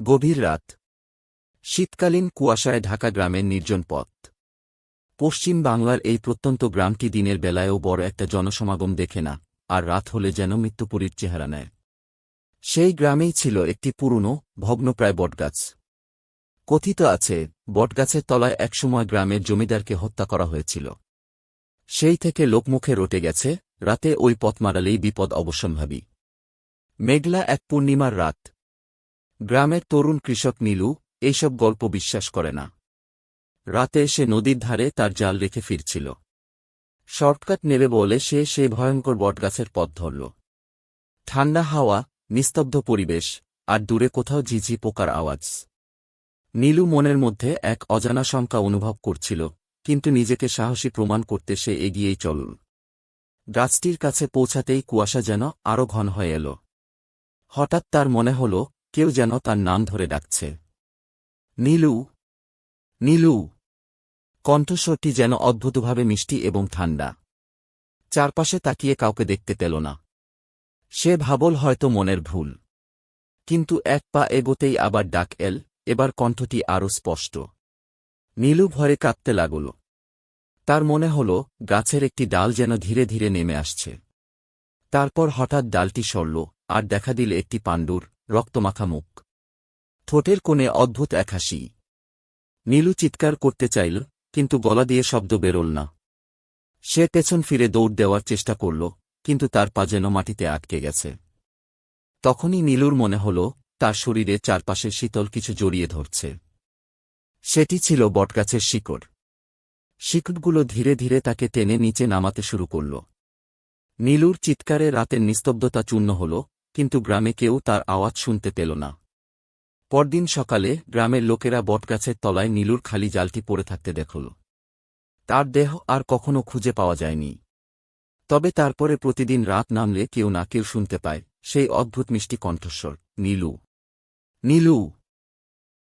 গভীর রাত। শীতকালীন কুয়াশায় ঢাকা গ্রামের নির্জন পথ। পশ্চিম বাংলার এই প্রত্যন্ত গ্রামটি দিনের বেলায়ও বড় একটা জনসমাগম দেখে না, আর রাত হলে যেন মৃত্যুপুরীর চেহারা নেয়। সেই গ্রামেই ছিল একটি পুরনো, ভগ্নপ্রায় বটগাছ। কথিত আছে, বটগাছের তলায় একসময় গ্রামের জমিদারকে হত্যা করা হয়েছিল। সেই থেকে লোকমুখে রটে গেছে, রাতে ওই পথ মারালেই বিপদ অবশ্যম্ভাবী। মেঘলা এক পূর্ণিমার রাত। গ্রামের তরুণ কৃষক নীলু এইসব গল্প বিশ্বাস করে না। রাতে সে নদীর ধারে তার জাল রেখে ফিরছিল। শর্টকাট নেবে বলে সে সেই ভয়ঙ্কর বটগাছের পথ ধরল। ঠান্ডা হাওয়া, নিস্তব্ধ পরিবেশ, আর দূরে কোথাও ঝিঝি পোকার আওয়াজ। নীলু মনের মধ্যে এক অজানা শঙ্কা অনুভব করছিল, কিন্তু নিজেকে সাহসী প্রমাণ করতে সে এগিয়েই চলল। গাছটির কাছে পৌঁছাতেই কুয়াশা যেন আরও ঘন হয়ে এল। হঠাৎ তার মনে হল, কেউ যেন তার নাম ধরে ডাকছে। নীলু, নীলু। কণ্ঠস্বরটি যেন অদ্ভুতভাবে মিষ্টি এবং ঠান্ডা। চারপাশে তাকিয়ে কাউকে দেখতে পেল না। সে ভাবল হয়তো মনের ভুল। কিন্তু এক পা এগোতেই আবার ডাক এল, এবার কণ্ঠটি আরও স্পষ্ট। নীলু ভয়ে কাঁপতে লাগল। তার মনে হল, গাছের একটি ডাল যেন ধীরে ধীরে নেমে আসছে। তারপর হঠাৎ ডালটি সরল, আর দেখা দিল একটি পাণ্ডুর, রক্তমাখা মুখ। ঠোঁটের কোণে অদ্ভুত এক হাসি। নীলু চিৎকার করতে চাইল, কিন্তু গলা দিয়ে শব্দ বেরোল না। সে পেছন ফিরে দৌড় দেওয়ার চেষ্টা করল, কিন্তু তার পা যেন মাটিতে আটকে গেছে। তখনই নীলুর মনে হল, তার শরীরে চারপাশে শীতল কিছু জড়িয়ে ধরছে। সেটি ছিল বটগাছের শিকড়। শিকড়গুলো ধীরে ধীরে তাকে টেনে নিচে নামাতে শুরু করল। নীলুর চিৎকারে রাতের নিস্তব্ধতা চূর্ণ হল, কিন্তু গ্রামে কেউ তার আওয়াজ শুনতে পেল না। পরদিন সকালে গ্রামের লোকেরা বটগাছের তলায় নীলুর খালি জালটি পড়ে থাকতে দেখল। তার দেহ আর কখনো খুঁজে পাওয়া যায়নি। তবে তারপরে প্রতিদিন রাত নামলে কেউ না কেউ শুনতে পায় সেই অদ্ভুত মিষ্টি কণ্ঠস্বর, নীলু, নীলু।